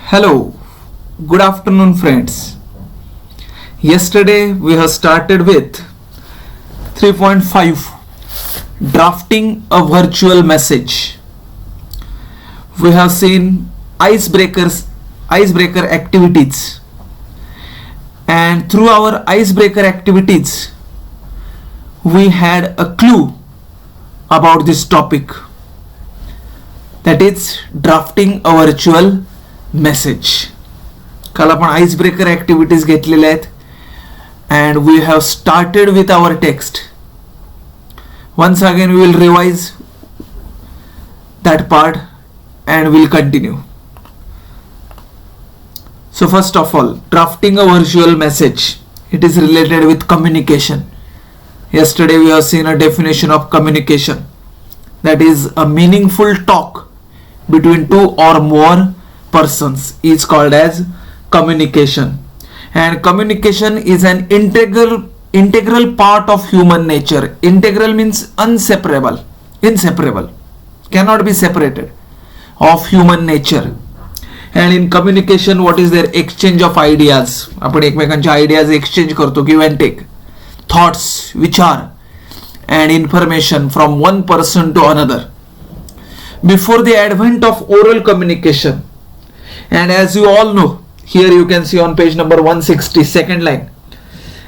Hello, good afternoon, friends. Yesterday we have started with 3.5 drafting a virtual message. We have seen icebreaker activities, and through our icebreaker activities, we had a clue about this topic, that is drafting a virtual message. काल आपण ice breaker activities घेतलेल्या आहेत and we have started with our text. Once again we will revise that part and we'll continue. So first of all, drafting a virtual message, it is related with communication. Yesterday we have seen a definition of communication, that is a meaningful talk between two or more persons is called as communication. And communication is an integral part of human nature. Integral means inseparable, cannot be separated, of human nature. And in communication, what is there? Exchange of ideas. आपण एकमेकांचे ideas exchange करतो, give and take, thoughts, विचार and information from one person to another. Before the advent of oral communication, and as you all know, here you can see on page number 160, second line,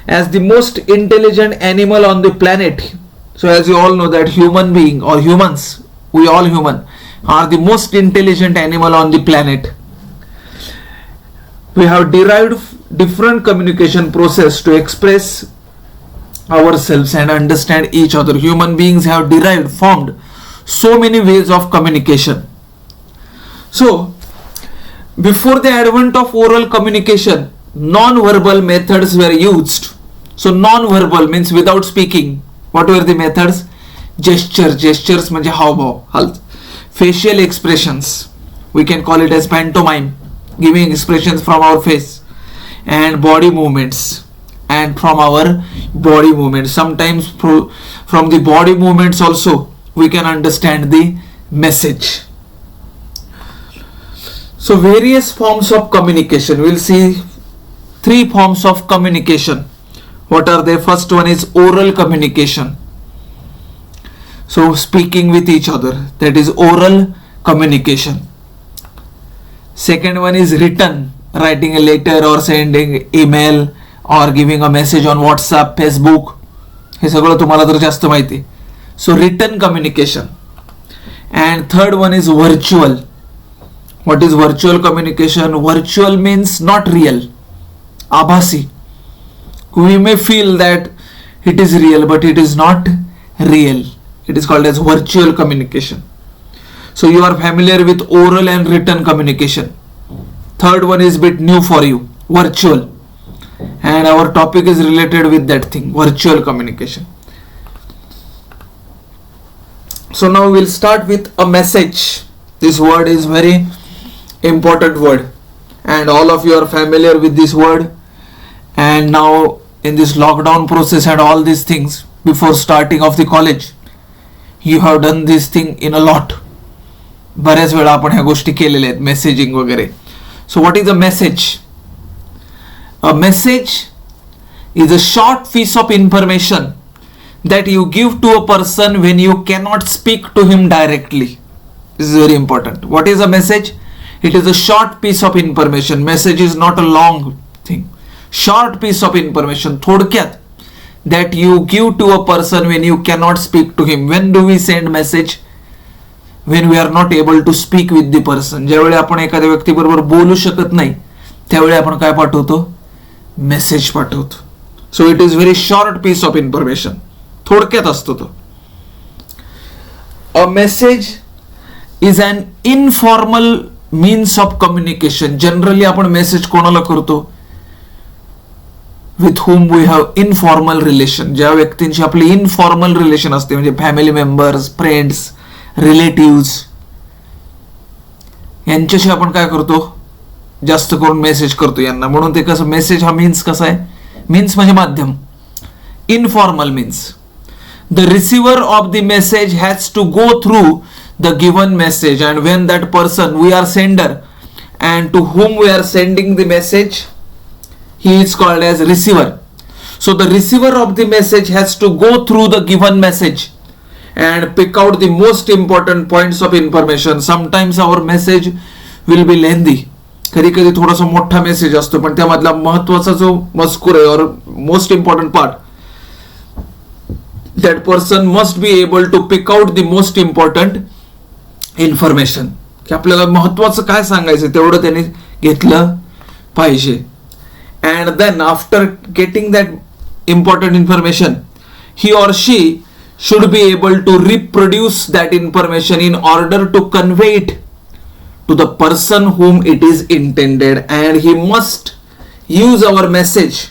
as the most intelligent animal on the planet. So as you all know that human being or humans, we all human are the most intelligent animal on the planet. We have derived different communication process to express ourselves and understand each other. Human beings have formed so many ways of communication. So before the advent of oral communication, non-verbal methods were used. So non-verbal means without speaking. What were the methods? Gestures म्हणजे हावभाव, facial expressions, we can call it as pantomime, giving expressions from our face, and body movements. And from our body movements, sometimes from the body movements also we can understand the message. So various forms of communication. We'll see three forms of communication. What are they? First one is oral communication. So speaking with each other, that is oral communication. Second one is written, writing a letter or sending email or giving a message on WhatsApp, Facebook. हे सगळं तुम्हाला तर जास्त माहिती. So written communication. And third one is virtual. What is virtual communication? Virtual means not real, abhasi. We may feel that it is real, but it is not real. It is called as virtual communication. So you are familiar with oral and written communication. Third one is a bit new for you, virtual. And our topic is related with that thing, virtual communication. So now we'll start with a message. This word is very important word, and all of you are familiar with this word. And now in this lockdown process and all these things, before starting of the college, you have done this thing in a lot. बऱ्याच वेळा आपण ह्या गोष्टी केलेल्या आहेत, messaging वगैरे. So what is a message? A message is a short piece of information that you give to a person when you cannot speak to him directly. This is very important. What is a message? It is a short piece of information. Message is not a long thing. Short piece of information, थोडक्यात, that you give to a person when you cannot speak to him. When do we send message? When we are not able to speak with the person. ज्यावेळी आपण एखाद्या व्यक्तीबरोबर बोलू शकत नाही, त्यावेळी आपण काय पाठवतो? मेसेज पाठवतो. So it is very short piece of information. थोडक्यात असतो तो. A message is an informal means of communication. Generally आपण मेसेज कोणाला करतो? With whom we have informal relation. ज्या व्यक्तींची आपली इनफॉर्मल रिलेशन असते, म्हणजे फॅमिली मेंबर्स, फ्रेंड्स, रिलेटिव्स, यांच्याशी आपण काय करतो? जास्त करून मेसेज करतो यांना. म्हणून ते कसं, मेसेज हा मीन्स कसा आहे? मीन्स म्हणजे माध्यम. Informal means the receiver of the message has to go through the given message, and when that person, we are sender, and to whom we are sending the message, he is called as receiver. So the receiver of the message has to go through the given message and pick out the most important points of information. Sometimes our message will be lengthy. कधी कधी थोडासा मोठा message असतो, पण त्यामधला महत्वाचा जो मजकूर आहे, और most important part, that person must be able to pick out the most important information. की आपल्याला महत्वाचं काय सांगायचं तेवढं त्याने घेतलं पाहिजे. And then after getting that important information, he or she should be able to reproduce that information in order to convey it to the person whom it is intended, and he must use our message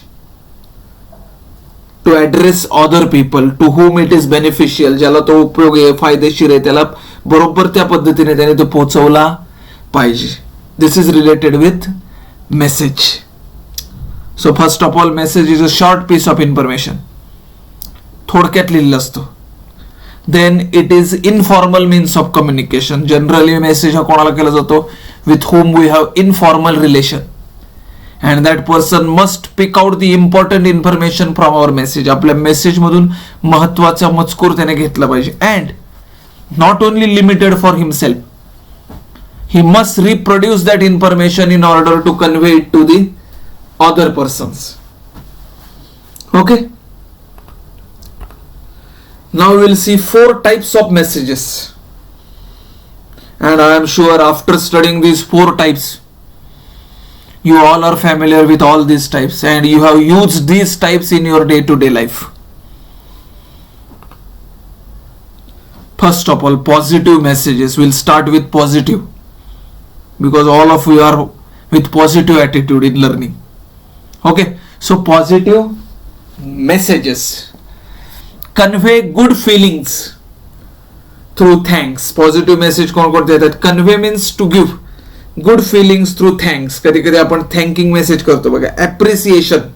to address other people to whom it is beneficial. ज्याला तो उपयोग आहे, फायदेशीर आहे, त्याला बरोबर त्या पद्धतीने त्याने तो पोहोचवला पाहिजे. This is related with message. So first of all, message is a short piece of information. थोडक्यात लिहिलेलं असतं. Then it is informal means of communication. Generally message हा कोणाला केला जातो? With whom we have informal relation. And that person must pick out the important information from our message. आपल्या message मधून महत्वाचा मजकूर त्याने घेतला पाहिजे. And not only limited for himself, he must reproduce that information in order to convey it to the other persons. Okay, now we will see 4 types of messages, and I am sure after studying these 4 types you all are familiar with all these types and you have used these types in your day-to-day life. First of all, positive messages. We'll start with positive because all of you are with positive attitude in learning. Okay, so positive messages convey good feelings through thanks. Positive message कोण कोणते देतात? Convey means to give good feelings through thanks. कधी कधी आपण thanking message करतो बघा. Appreciation,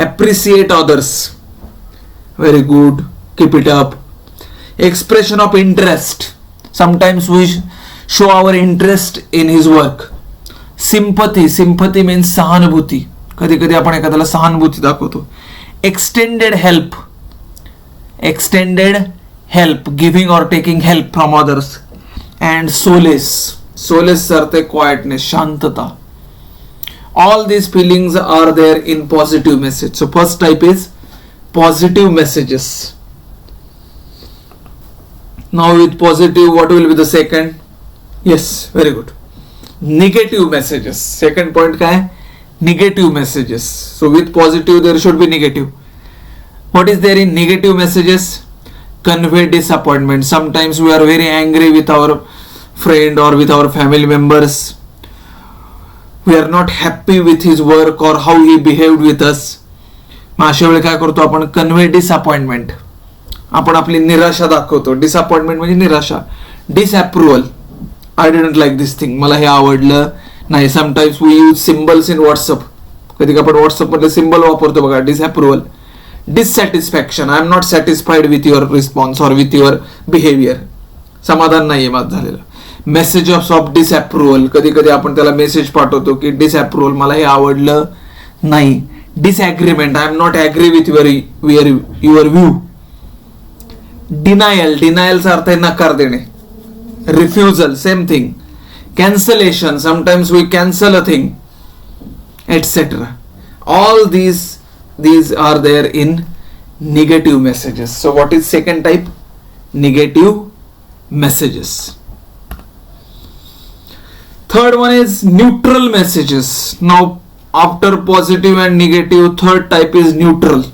appreciate others, very good, keep it up. Expression of interest, sometimes we show our interest in his work. Sympathy, sympathy means सहानुभूती. कधी कधी आपण एखाद्याला सहानुभूती दाखवतो. Extended help, extended help, giving और taking help from others. And solace, solace अर्थ आहे क्वाइटनेस, शांतता. All these feelings are there in positive message. So first type is positive messages. Now with positive what will be the second? Yes, very good. Negative messages. Second point काय? Negative messages. So with positive there should be negative. What is there in negative messages? Convey disappointment. Sometimes we are very angry with our friend or with our family members. We are not happy with his work or how he behaved with us. मग अशा वेळी काय करतो आपण? Convey disappointment. आपण आपली निराशा दाखवतो. Disappointment म्हणजे निराशा. Disapproval. I didn't like this thing. मला हे आवडलं नाही. Sometimes we use symbols in WhatsApp. कधी आपण व्हॉट्सअप मध्ये सिम्बल वापरतो बघा. Disapproval, dissatisfaction, I am not satisfied with your response और विथ युअर बिहेवियर. समाधान नाहीये माझं झालेलं. Messages of disapproval. कधी कधी आपण त्याला मेसेज पाठवतो की डिसअप्रुव्हल, मला हे आवडलं नाही. Disagreement, I am not agree with your view. Denial, डिनायलचा अर्थ आहे नकार देणे. Refusal, same thing. Cancellation, sometimes we cancel a thing, etc. All these are there in negative messages. So what is second type? Negative messages. Third one is neutral messages. Now after positive and negative, third type is neutral.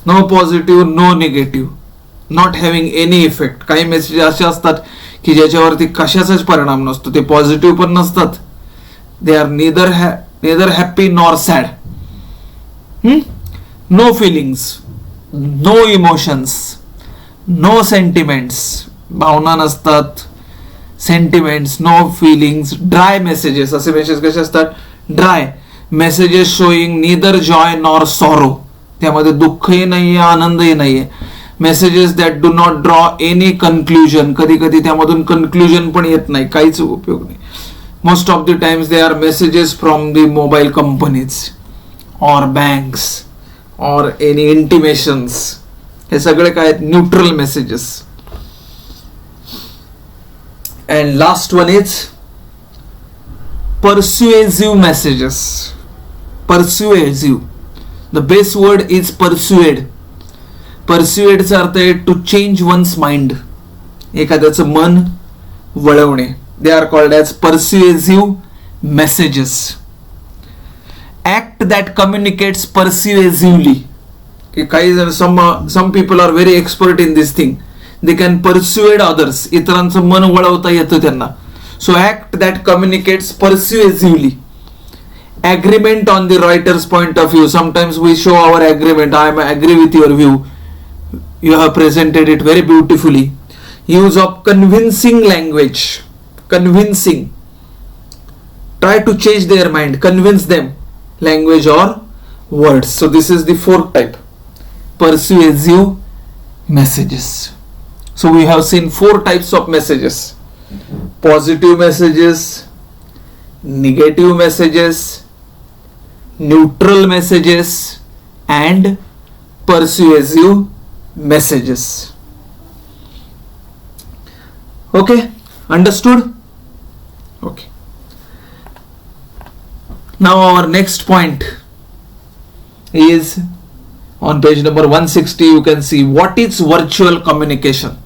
No positive, no negative, not having any effect. काही message असे असतात की ज्याच्यावरती कशाचाच परिणाम नसतो. ते positive पण नसतात. They are neither happy nor sad. No feelings, no emotions, no sentiments. भावना नसतात, sentiments, no feelings. Dry messages. असे मेसेज कसे असतात? Dry messages showing neither joy nor sorrow. त्यामध्ये दुःखही नाहीये, आनंदही नाहीये. Messages that do not draw any conclusion. कधी कधी त्यामधून कन्क्लुजन पण येत नाही, काहीच उपयोग नाही. Most of the times they are messages from the mobile companies or banks or any intimations. हे सगळे काय आहेत? Neutral messages. And last one is persuasive messages. Persuasive. The base word is persuade. Persuade चा अर्थ आहे to change one's mind. एखाद्याचं मन वळवणे. They are called as persuasive messages. Act that communicates persuasively. काही जण some people are very expert in this thing. They can persuade others. इतरांचं मन वळवता येतं त्यांना. So act that communicates persuasively. Agreement on the writer's point of view. Sometimes we show our agreement. I agree with your view. You have presented it very beautifully. Use of convincing language. Convincing. Try to change their mind. Convince them. Language or words. So this is the fourth type. Persuasive messages. So we have seen 4 types of messages. Positive messages, negative messages, neutral messages, and persuasive messages. Okay, understood? Okay. Now our next point is on page number 160. You can see what is virtual communication.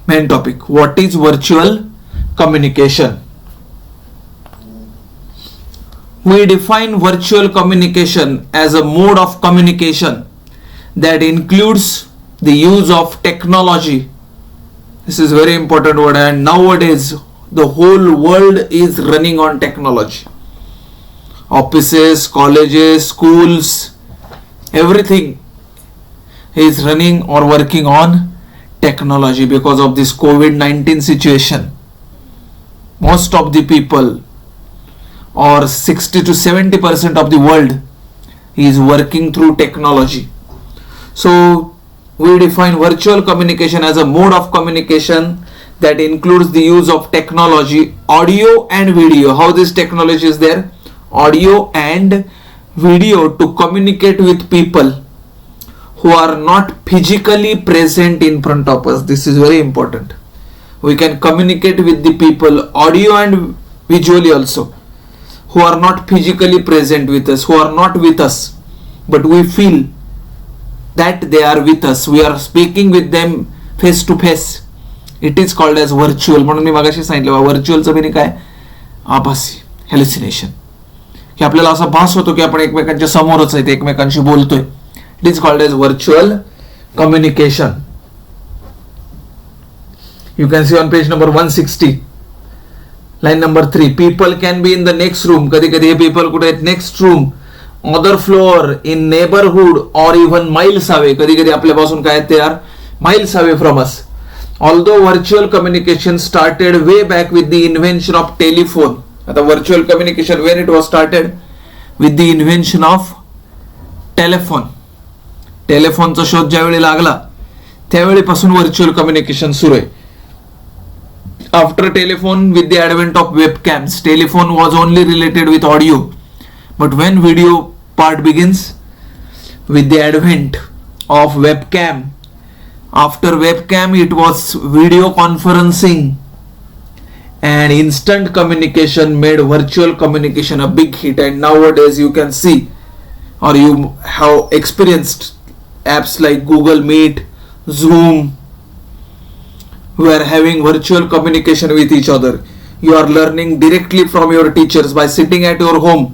Main topic. What is virtual communication? We define virtual communication as a mode of communication that includes the use of technology. This is very important word, and nowadays the whole world is running on technology. Offices, colleges, schools, everything is running or working on technology because of this COVID-19 situation. Most of the people, or 60 to 70% of the world, is working through technology. So we define virtual communication as a mode of communication that includes the use of technology, audio and video. How this technology is there? Audio and video to communicate with people who are not physically present in front of us. This is very important. We can communicate with the people, audio and visually also, who are not physically present with us, who are not with us, but we feel that they are with us. We are speaking with them face to face. It is called as virtual. म्हणून मी मागाशी सांगितलं व्हर्च्युअलचं meaning काय? आभासी, हॅल्युसिनेशन. की आपल्याला असा भास होतो की आपण एकमेकांच्या समोरच आहेत, एकमेकांशी बोलतोय. It is called as virtual communication. You can see on page number 160, line number 3. People can be in the next room. कधी कधी हे people कुठे आहेत? Next room, other floor, in neighborhood, or even miles away. कधी कधी आपल्यापासून काय ते are miles away from us. Although virtual communication started way back with the invention of telephone. आता virtual communication, when it was started? With the invention of telephone. टेलिफोनचा शोध ज्यावेळी लागला त्यावेळीपासून virtual communication सुरू आहे. After telephone, with the advent of webcams, telephone was only related with audio, but when video part begins with the advent of webcam, after webcam it was video conferencing and instant communication made virtual communication a big hit. And nowadays you can see, or you have experienced, apps like Google Meet, Zoom. We are having virtual communication with each other. You are learning directly from your teachers by sitting at your home.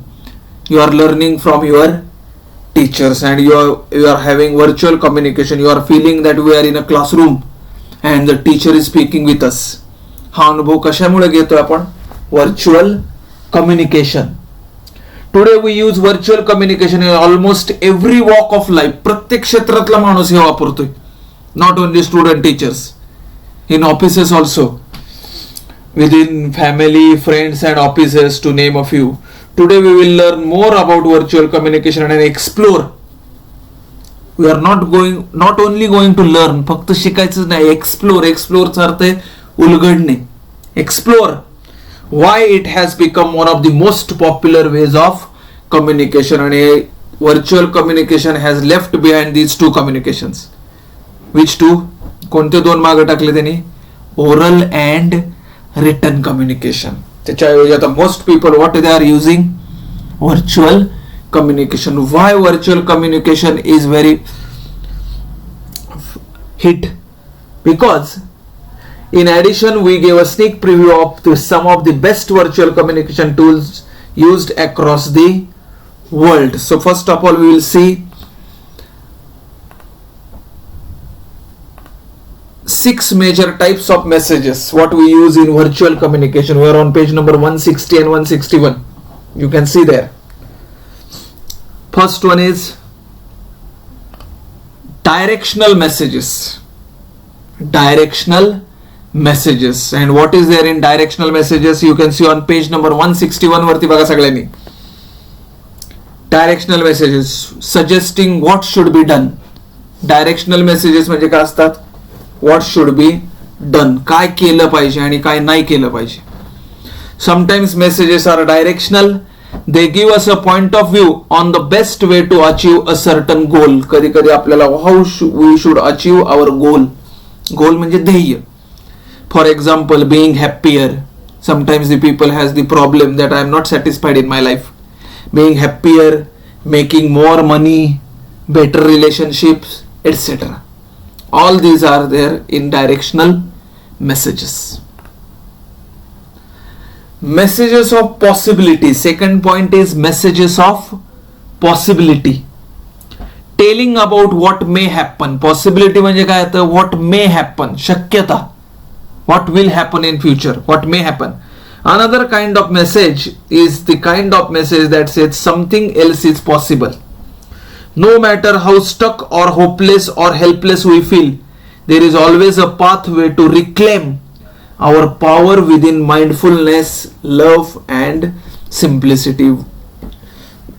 You are learning from your teachers, and you are having virtual communication. You are feeling that we are in a classroom and the teacher is speaking with us. हा अनुभव कशामुळे घेतोय आपण? Virtual communication. Today we use virtual communication in almost every walk of life. प्रत्येक क्षेत्रातला माणूस हे वापरतोय. Not only student, teachers, in offices also, within family, friends and offices, to name a few. Today we will learn more about virtual communication and explore. We are not only going to learn, फक्त शिकायचं नाही, explore चा अर्थ आहे उलगडणे. Explore why it has become one of the most popular ways of communication. आणि virtual communication has left behind these two communications. Which two? कोणते दोन मागे टाकले त्यांनी? Oral and written communication. त्याच्याऐवजी आता most people what they are using? Virtual communication. Why virtual communication is very hit? Because in addition we gave a sneak preview of some of the best virtual communication tools used across the world. So first of all we will see 6 major types of messages what we use in virtual communication. We are on page number 160 and 161. You can see there. First one is directional messages. Directional messages. And what is there in directional messages? You can see on page number 161 वरती बघा सगळ्यांनी. Directional messages suggesting what should be done. Directional messages म्हणजे काय असतात? What should be done. काय केलं पाहिजे आणि काय नाही केलं पाहिजे. Sometimes messages are directional. They give us a point of view on the best way to achieve a certain goal. कधी कधी आपल्याला how we should achieve our goal. Goal म्हणजे ध्येय. For example, being happier. Sometimes the people has the problem that I am not satisfied in my life. Being happier, making more money, better relationships, etc. All these are there in directional messages. Messages of possibility. Second point is messages of possibility. Telling about what may happen. Possibility म्हणजे काय होतं? What may happen. शक्यता. What will happen in future. What may happen. Another kind of message is the kind of message that says something else is possible. No matter how stuck or hopeless or helpless we feel, there is always a pathway to reclaim our power within mindfulness, love and simplicity.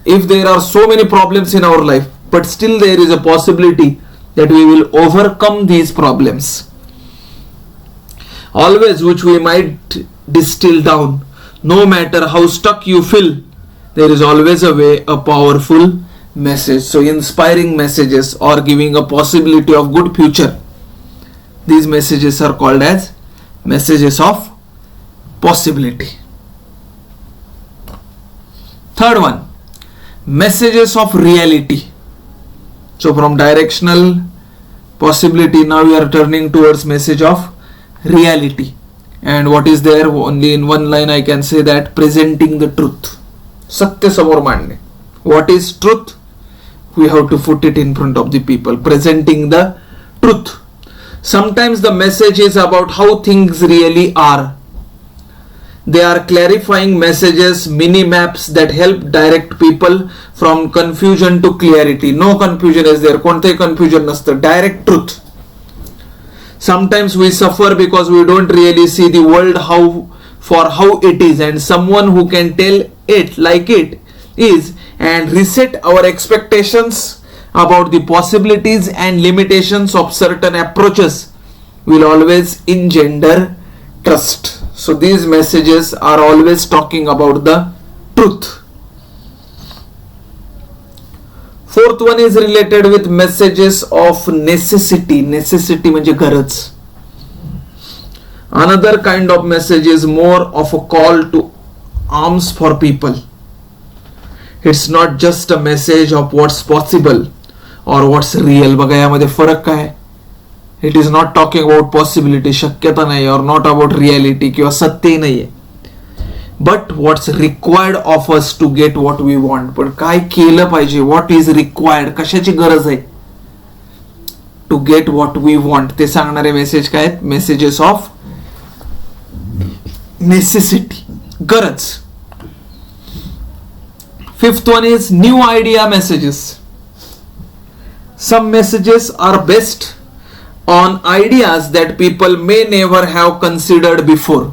If there are so many problems in our life, but still there is a possibility that we will overcome these problems. Always which we might distill down. No matter how stuck you feel, there is always a way, a powerful message. So inspiring messages or giving a possibility of good future. These messages are called as messages of possibility. Third one, messages of reality. So from directional possibility now we are turning towards message of reality. And what is there? Only in one line I can say that presenting the truth. Satya samor मांडणे. What is truth? We have to put it in front of the people. Presenting the truth. Sometimes the message is about how things really are. They are clarifying messages, mini maps that help direct people from confusion to clarity. No confusion is there. कोणतेही confusion नसतं. Direct truth. Sometimes we suffer because we don't really see the world how it is, and someone who can tell it like it is and reset our expectations about the possibilities and limitations of certain approaches will always engender trust. So these messages are always talking about the truth. Fourth one is related with messages of necessity. Necessity म्हणजे गरज. Another kind of message is more of a call to arms for people. It's not just a message of what's possible or what's real. बघा यामध्ये फरक काय? It is not talking about possibility, शक्यता नाही, or not about reality किंवा सत्य नाहीये. But what's required of us to get what we want. पण काय केलं पाहिजे? What is required? कशाची गरज आहे? To get what we want. ते सांगणारे मेसेज काय आहेत? Messages of necessity. गरज. Fifth one is new idea messages. Some messages are based on ideas that people may never have considered before.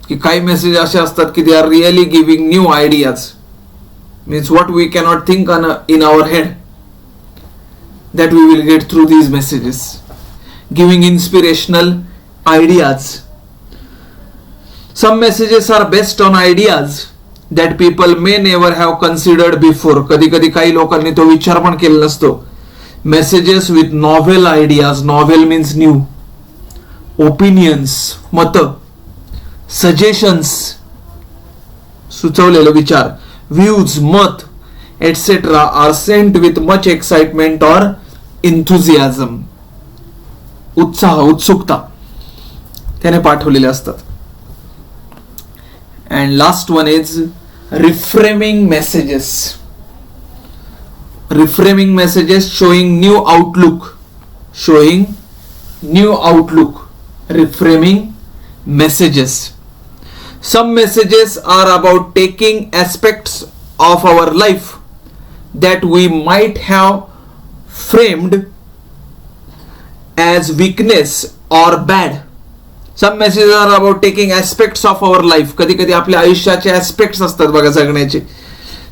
की काही मेसेज असे असतात की they are really giving new ideas. Means what we cannot think in our head that we will get through these messages, giving inspirational ideas. Some messages are based on ideas that people may never have considered before. कधी कधी काही लोकांनी तो विचार पण केला नसतो. Messages with novel ideas. Novel means new. Opinions, मत, suggestions, सुचवलेले विचार, views, मत, etc. are sent with much excitement or enthusiasm. उत्साह, उत्सुकता त्याने पाठवलेले असतात. And last one is reframing messages. Reframing messages, showing new outlook. Showing new outlook. Reframing messages. Some messages are about taking aspects of our life that we might have framed as weakness or bad. Some messages are about taking aspects of our life. कधी कधी आपल्या आयुष्याचे aspects असतात बघा जगण्याचे,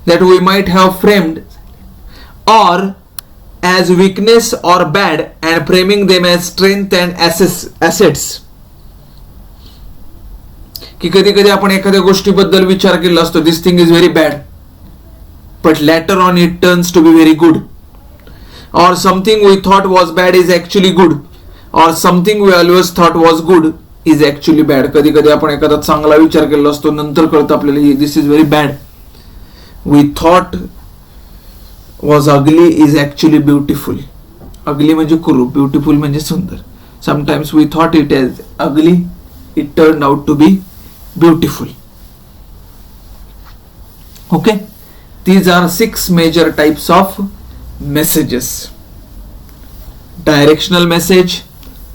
that we might have framed or as weakness or bad and framing them as strength and assets. की कधी कधी आपण एखाद्या गोष्टीबद्दल विचार केला असतो, this thing is very bad, but later on it turns to be very good. Or something we thought was bad is actually good. Or something we always thought was good is actually bad. कधी कधी आपण एखादा चांगला विचार केला असतो, नंतर कळतं आपल्याला this is very bad. We thought was ugly is actually beautiful. Ugly म्हणजे कुरूप, beautiful म्हणजे सुंदर. Sometimes we thought it as ugly, it turned out to be beautiful. Okay, these are 6 major types of messages. Directional message,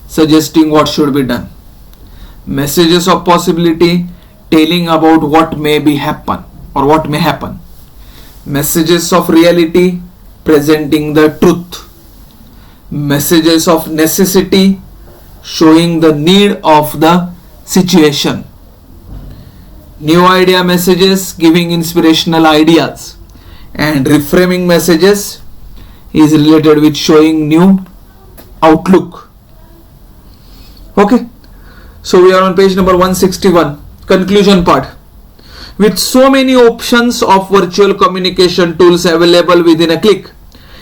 suggesting what should be done. Messages of possibility, telling about what may be happen or what may happen. Messages of reality, presenting the truth. Messages of necessity, showing the need of the situation. New idea messages, giving inspirational ideas. And reframing messages is related with showing new outlook. Okay, so we are on page number 161, conclusion part. With so many options of virtual communication tools available within a click,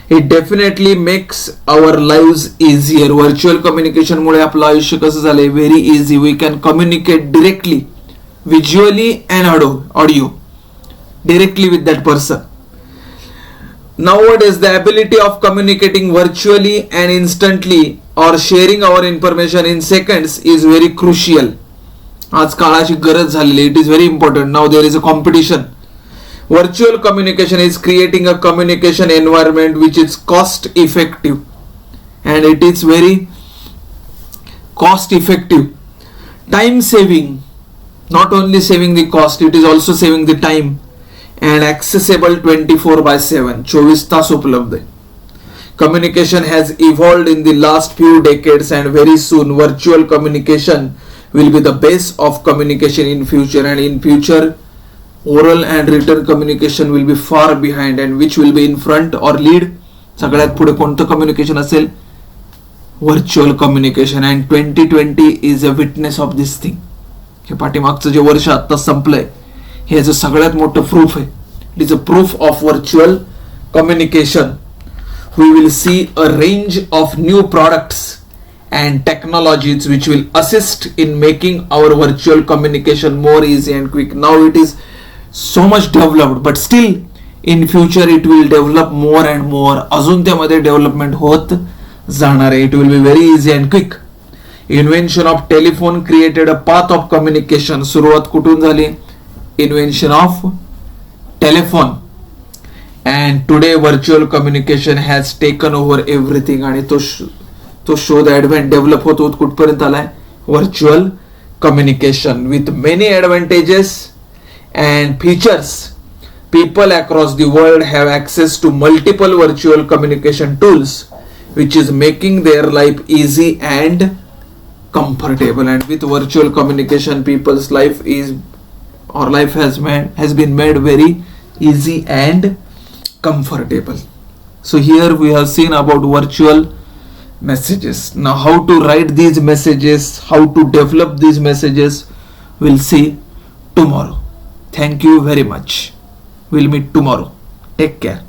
it definitely makes our lives easier. Virtual communication मुळे आपलं आयुष्य कसं झालंय, very easy. We can communicate directly, visually and audio directly with that person. Nowadays, the ability of communicating virtually and instantly or sharing our information in seconds is very crucial. आज काळाची गरज झालेली. It is very important. Now there is a competition. Virtual communication is creating a communication environment which is cost effective, and it is very cost effective. Time saving. Not only saving the cost, it is also saving the time. And accessible 24/7, 24 तास उपलब्ध आहे. Communication has evolved in the last few decades, and very soon virtual communication will be the base of communication in future. And in future, oral and written communication will be far behind, and which will be in front or lead. सगळ्यात पुढे कोणतं communication असेल? Virtual communication. And 2020 is a witness of this thing. हे पाठीमागचं जे वर्ष आता संपलंय, हे याचं सगळ्यात मोठं प्रूफ आहे. It is a proof of virtual communication. We will see a range of new products and technologies which will assist in making our virtual communication more easy and quick. Now it is so much developed, but still in future it will develop more and more. अजून त्यामध्ये development होत जाणार आहे. It will be very easy and quick. Invention of telephone created a path of communication. सुरुवात कुठून झाली? Invention of telephone, and today virtual communication has taken over everything. आणि तो शोध ऍडव्हान्स डेव्हलप होत होत कुठपर्यंत आलाय? Virtual communication with many advantages and features. People across the world have access to multiple virtual communication tools, which is making their life easy and comfortable. And with virtual communication, people's life has been made very easy and comfortable. So here we have seen about virtual messages. Now how to write these messages, how to develop these messages, We'll see tomorrow. Thank you very much. We'll meet tomorrow. Take care.